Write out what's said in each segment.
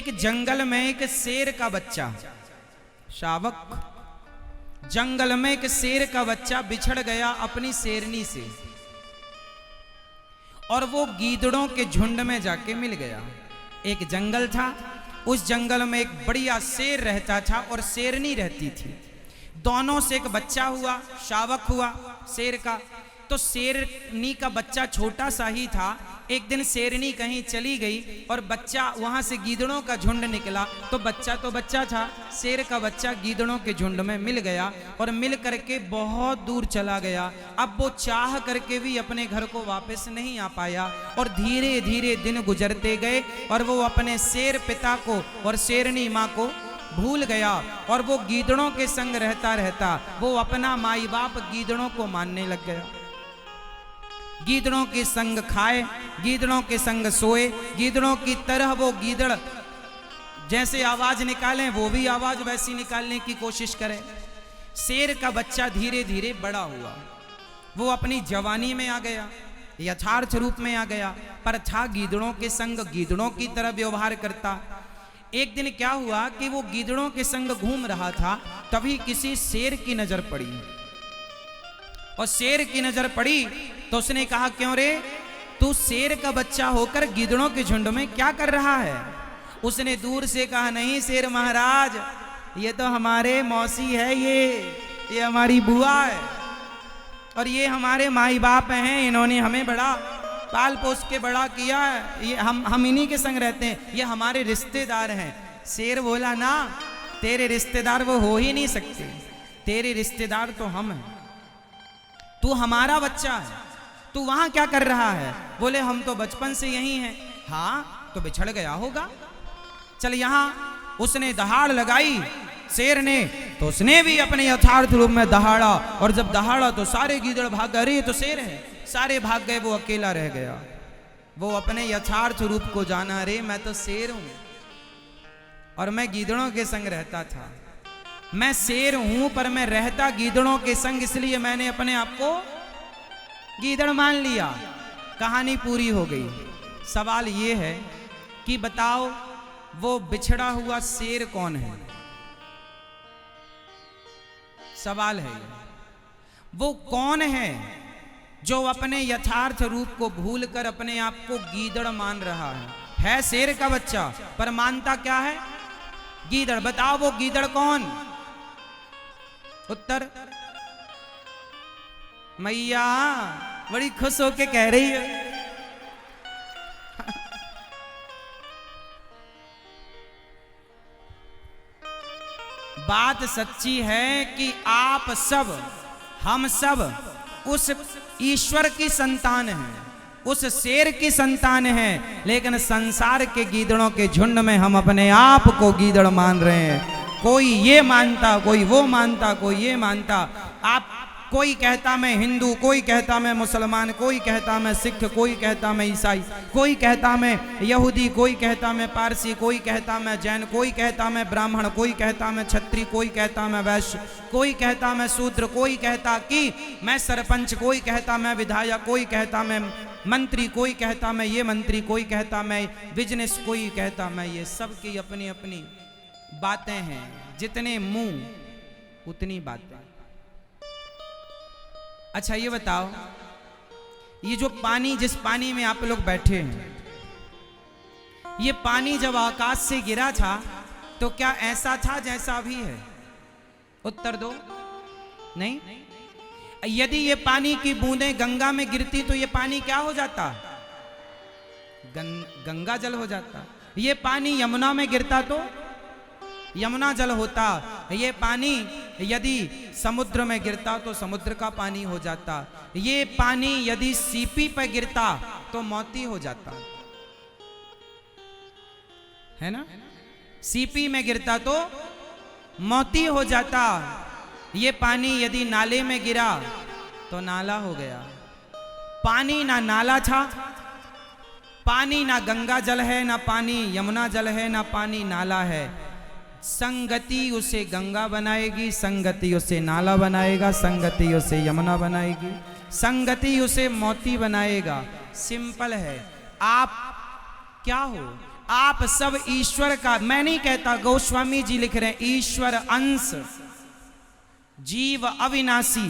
एक जंगल में एक शेर का बच्चा, शावक, जंगल में एक शेर का बच्चा बिछड़ गया अपनी शेरनी से और वो गीदड़ों के झुंड में जाके मिल गया। एक जंगल था, उस जंगल में एक बढ़िया शेर रहता था और शेरनी रहती थी। दोनों से एक बच्चा हुआ, शावक हुआ शेर का। तो शेरनी का बच्चा छोटा सा ही था। एक दिन शेरनी कहीं चली गई और बच्चा वहां से गीदड़ों का झुंड निकला। तो बच्चा था, शेर का बच्चा गीदड़ों के झुंड में मिल गया और मिल करके बहुत दूर चला गया। अब वो चाह करके भी अपने घर को वापस नहीं आ पाया और धीरे धीरे दिन गुजरते गए और वो अपने शेर पिता को और शेरनी माँ को भूल गया और वो गीदड़ों के संग रहता रहता वो अपना माई बाप गीदड़ों को मानने लग गया। गीदड़ों के संग खाए, गीदड़ों के संग सोए, गीदड़ों की तरह वो गीदड़ जैसे आवाज निकालें वो भी आवाज वैसी निकालने की कोशिश करे। शेर का बच्चा धीरे धीरे बड़ा हुआ, वो अपनी जवानी में आ गया, यथार्थ रूप में आ गया, पर था गीदड़ों के संग, गीदड़ों की तरह व्यवहार करता। एक दिन क्या हुआ कि वो गीदड़ों के संग घूम रहा था, तभी किसी शेर की नजर पड़ी और शेर की नजर पड़ी तो उसने कहा, क्यों रे, तू शेर का बच्चा होकर गीदड़ों के झुंड में क्या कर रहा है? उसने दूर से कहा, नहीं शेर महाराज, ये तो हमारे मौसी है, ये हमारी बुआ है और ये हमारे माई बाप हैं, इन्होंने हमें बड़ा पाल पोस के बड़ा किया है, ये हम इन्हीं के संग रहते हैं, ये हमारे रिश्तेदार हैं। शेर बोला, ना, तेरे रिश्तेदार वो हो ही नहीं सकते, तेरे रिश्तेदार तो हम हैं, तू हमारा बच्चा है, तू वहां क्या कर रहा है? बोले, हम तो बचपन से यही हैं। हाँ, तो बिछड़ गया होगा, चल यहां। उसने दहाड़ लगाई शेर ने, तो उसने भी अपने यथार्थ रूप में दहाड़ा और जब दहाड़ा तो सारे गीदड़ भाग गए। अरे ये तो शेर है, सारे भाग गए, वो अकेला रह गया। वो अपने यथार्थ रूप को जाना, रे मैं तो शेर हूं और मैं गीदड़ों के संग रहता था। मैं शेर हूं पर मैं रहता गीदड़ों के संग, इसलिए मैंने अपने आप को गीदड़ मान लिया। कहानी पूरी हो गई। सवाल ये है कि बताओ वो बिछड़ा हुआ शेर कौन है? सवाल है वो कौन है जो अपने यथार्थ रूप को भूलकर अपने आप को गीदड़ मान रहा है शेर का बच्चा पर मानता क्या है? गीदड़। बताओ वो गीदड़ कौन? उत्तर, मैया बड़ी खुश होके कह रही है। बात सच्ची है कि आप सब, हम सब उस ईश्वर की संतान हैं, उस शेर की संतान हैं, लेकिन संसार के गीदड़ों के झुंड में हम अपने आप को गीदड़ मान रहे हैं। कोई ये मानता, कोई वो मानता, कोई ये मानता। आप, कोई कहता मैं हिंदू, कोई कहता मैं मुसलमान, कोई कहता मैं सिख, कोई कहता मैं ईसाई, कोई कहता मैं यहूदी, कोई कहता मैं पारसी, कोई कहता मैं जैन, कोई कहता मैं ब्राह्मण, कोई कहता मैं क्षत्रिय, कोई कहता मैं वैश्य, कोई कहता मैं शूद्र, कोई कहता कि मैं सरपंच, कोई कहता मैं विधायक, कोई कहता मैं मंत्री, कोई कहता मैं ये मंत्री, कोई कहता मैं बिजनेस, कोई कहता मैं ये। सबकी अपनी अपनी बातें हैं, जितने मुंह उतनी बातें। अच्छा ये बताओ, ये जो पानी, जिस पानी में आप लोग बैठे हैं, ये पानी जब आकाश से गिरा था तो क्या ऐसा था जैसा अभी है? उत्तर दो। नहीं। यदि ये पानी की बूंदें गंगा में गिरती तो ये पानी क्या हो जाता? गंगा जल हो जाता। ये पानी यमुना में गिरता तो यमुना जल होता। ये पानी यदि समुद्र में गिरता तो समुद्र का पानी हो जाता। ये पानी यदि सीपी पर गिरता तो मोती हो जाता, है ना? सीपी में गिरता तो मोती हो जाता। ये पानी यदि नाले में गिरा तो नाला हो गया। पानी ना नाला था, पानी ना गंगा जल है, ना पानी यमुना जल है, ना पानी नाला है। संगति उसे गंगा बनाएगी, संगति उसे नाला बनाएगा, संगति उसे यमुना बनाएगी, संगति उसे मोती बनाएगा। सिंपल है। आप क्या हो? आप सब ईश्वर का, मैं नहीं कहता, गोस्वामी जी लिख रहे हैं, ईश्वर अंश, जीव अविनाशी,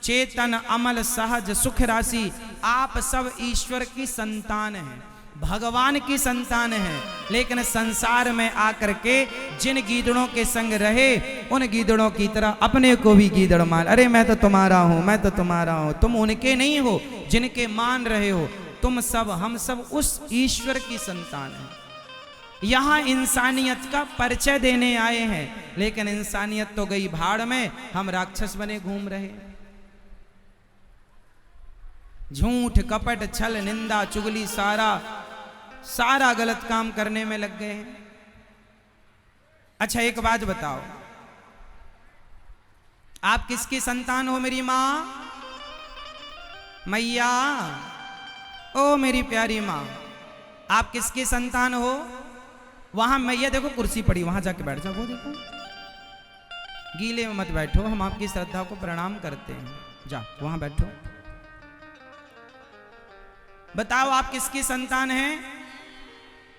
चेतन अमल सहज सुख राशि। आप सब ईश्वर की संतान हैं, भगवान की संतान हैं, लेकिन संसार में आकर के जिन गीदड़ों के संग रहे, उन गीदड़ों की तरह अपने को भी गीदड़ मान, अरे मैं तो तुम्हारा हूं, मैं तो तुम्हारा हूं। तुम उनके नहीं हो जिनके मान रहे हो, तुम सब, हम सब उस ईश्वर की संतान हैं। यहां इंसानियत का परिचय देने आए हैं, लेकिन इंसानियत तो गई भाड़ में, हम राक्षस बने घूम रहे। झूठ कपट छल निंदा चुगली सारा गलत काम करने में लग गए हैं। अच्छा एक बात बताओ, आप किसकी संतान हो? मेरी मां, मैया, ओ मेरी प्यारी मां, आप किसकी संतान हो? वहां मैया देखो कुर्सी पड़ी, वहां जाके बैठ जाओ, वो देखो, गीले में मत बैठो, हम आपकी श्रद्धा को प्रणाम करते हैं, जा वहां बैठो। बताओ आप किसकी संतान हैं?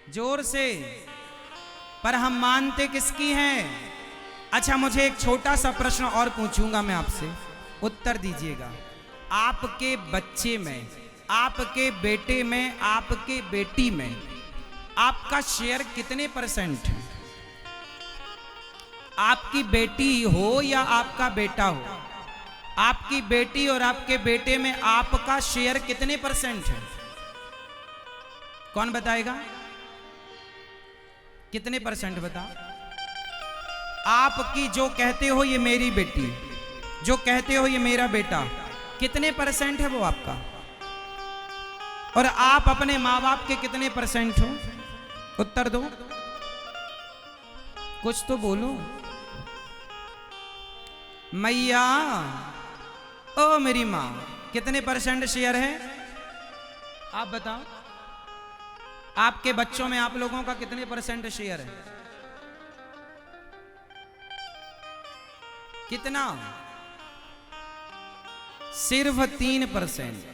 जोर से, पर हम मानते किसकी हैं? अच्छा मुझे एक छोटा सा प्रश्न और पूछूंगा मैं आपसे, उत्तर दीजिएगा। आपके बच्चे में, आपके बेटे में, आपके बेटी में आपका शेयर कितने परसेंट है? आपकी बेटी हो या आपका बेटा हो, आपकी बेटी और आपके बेटे में आपका शेयर कितने परसेंट है? कौन बताएगा? कितने परसेंट बताओ? आपकी जो कहते हो ये मेरी बेटी, जो कहते हो ये मेरा बेटा, कितने परसेंट है वो आपका? और आप अपने माँ बाप के कितने परसेंट हो? उत्तर दो, कुछ तो बोलो। मैया, ओ मेरी माँ, कितने परसेंट शेयर है? आप बताओ, आपके बच्चों में आप लोगों का कितने परसेंट शेयर है? कितना? सिर्फ 3%।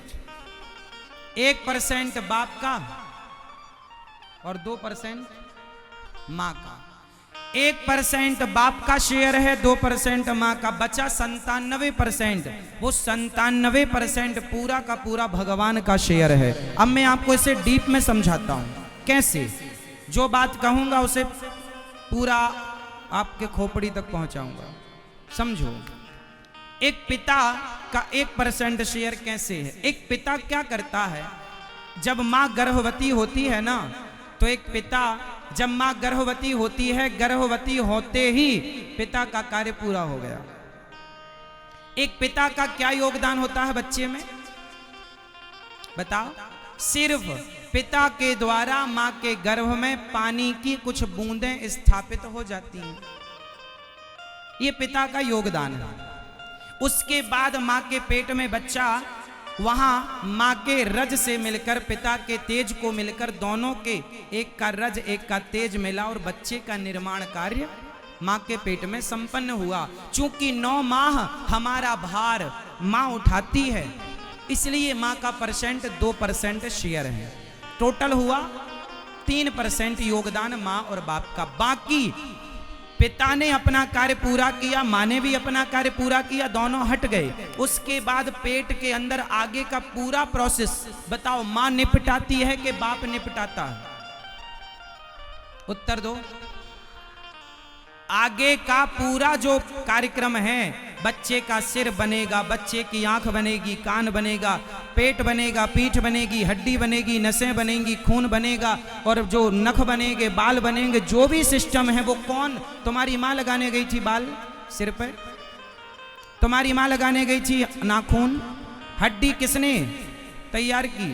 1% बाप का और 2% मां का। 1% बाप का शेयर है, 2% मां का, बचा 97%। वो 97% पूरा का पूरा भगवान का शेयर है। अब मैं आपको इसे डीप में समझाता हूं। कैसे? जो बात कहूंगा उसे पूरा आपके खोपड़ी तक पहुंचाऊंगा, समझो। एक पिता का 1% शेयर कैसे है? एक पिता क्या करता है, जब मां गर्भवती होती है ना, तो एक पिता, जब मां गर्भवती होती है, गर्भवती होते ही पिता का कार्य पूरा हो गया। एक पिता का क्या योगदान होता है बच्चे में? बताओ। सिर्फ पिता के द्वारा मां के गर्भ में पानी की कुछ बूंदें स्थापित हो जाती हैं, ये पिता का योगदान है। उसके बाद मां के पेट में बच्चा, वहां मां के रज से मिलकर, पिता के तेज को मिलकर, दोनों के एक का रज एक का तेज मिला और बच्चे का निर्माण कार्य मां के पेट में संपन्न हुआ। चूंकि 9 माह हमारा भार मां उठाती है, इसलिए मां का परसेंट 2% शेयर है। टोटल हुआ 3% योगदान मां और बाप का। बाकी पिता ने अपना कार्य पूरा किया, मां ने भी अपना कार्य पूरा किया, दोनों हट गए। उसके बाद पेट के अंदर आगे का पूरा प्रोसेस बताओ, मां निपटाती है कि बाप निपटाता है? उत्तर दो। आगे का पूरा जो कार्यक्रम है, बच्चे का सिर बनेगा, बच्चे की आंख बनेगी, कान बनेगा, पेट बनेगा, पीठ बनेगी, हड्डी बनेगी, नसें बनेंगी, खून बनेगा, और जो नख बनेंगे, बाल बनेंगे, जो भी सिस्टम है वो कौन? तुम्हारी मां लगाने गई थी बाल सिर पे, तुम्हारी मां लगाने गई थी नाखून, हड्डी किसने तैयार की?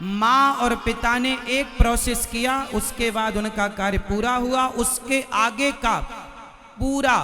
मां और पिता ने एक प्रोसेस किया, उसके बाद उनका कार्य पूरा हुआ। उसके आगे का पूरा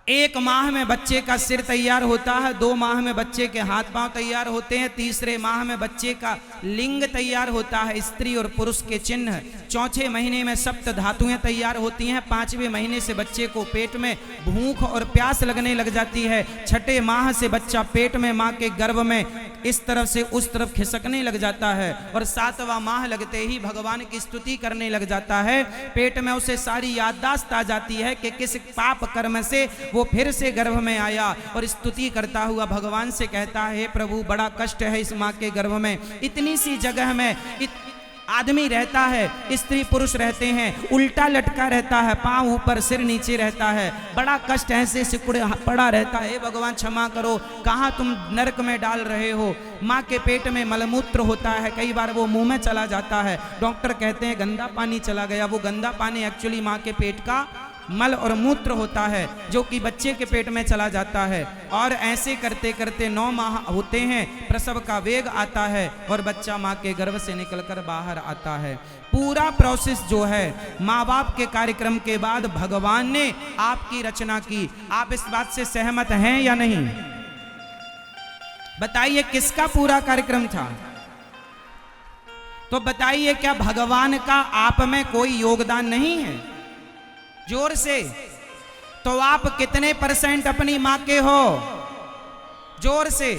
1 माह में बच्चे का सिर तैयार होता है, 2 माह में बच्चे के हाथ पांव तैयार होते हैं, तीसरे माह में बच्चे का लिंग तैयार होता है, स्त्री और पुरुष के चिन्ह, चौथे महीने में सप्त धातुएं तैयार होती हैं, 5वें महीने से बच्चे को पेट में भूख और प्यास लगने लग जाती है, 6ठे माह से बच्चा पेट में मां के गर्भ में इस तरफ से उस तरफ खिसकने लग जाता है और 7वां माह लगते ही भगवान की स्तुति करने लग जाता है। पेट में उसे सारी याददाश्त आ जाती है कि किस पाप कर्म से वो फिर से गर्भ में आया, और स्तुति करता हुआ भगवान से कहता है, हे प्रभु बड़ा कष्ट है इस माँ के गर्भ में, इतनी सी जगह में आदमी रहता है, स्त्री पुरुष रहते हैं, उल्टा लटका रहता है, पांव ऊपर सिर नीचे रहता है, बड़ा कष्ट ऐसे सिकुड़े पड़ा रहता है। भगवान क्षमा करो, कहाँ तुम नरक में डाल रहे हो। माँ के पेट में मलमूत्र होता है, कई बार वो मुंह में चला जाता है, डॉक्टर कहते हैं गंदा पानी चला गया। वो गंदा पानी एक्चुअली माँ के पेट का मल और मूत्र होता है, जो कि बच्चे के पेट में चला जाता है। और ऐसे करते करते 9 माह होते हैं, प्रसव का वेग आता है और बच्चा माँ के गर्भ से निकलकर बाहर आता है। पूरा प्रोसेस जो है माँ बाप के कार्यक्रम के बाद भगवान ने आपकी रचना की। आप इस बात से सहमत हैं या नहीं? बताइए किसका पूरा कार्यक्रम था? तो बताइए क्या भगवान का आप में कोई योगदान नहीं है? जोर से। तो आप कितने % अपनी मां के हो? जोर से।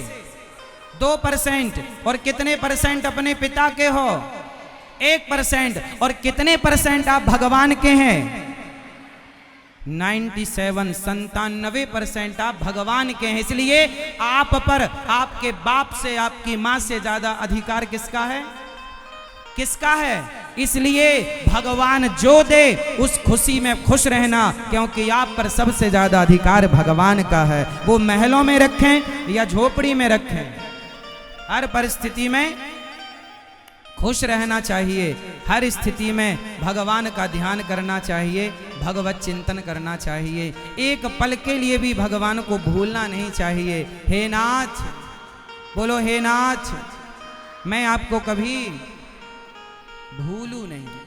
2%। और कितने % अपने पिता के हो? 1%। और कितने % आप भगवान के हैं? 97% आप भगवान के हैं। इसलिए आप पर आपके बाप से, आपकी मां से ज्यादा अधिकार किसका है? किसका है? इसलिए भगवान जो दे उस खुशी में खुश रहना, क्योंकि आप पर सबसे ज्यादा अधिकार भगवान का है। वो महलों में रखें या झोपड़ी में रखें, हर परिस्थिति में खुश रहना चाहिए। हर स्थिति में भगवान का ध्यान करना चाहिए, भगवत चिंतन करना चाहिए। एक पल के लिए भी भगवान को भूलना नहीं चाहिए। हे नाथ, बोलो हे नाथ, मैं आपको कभी भूलू नहीं।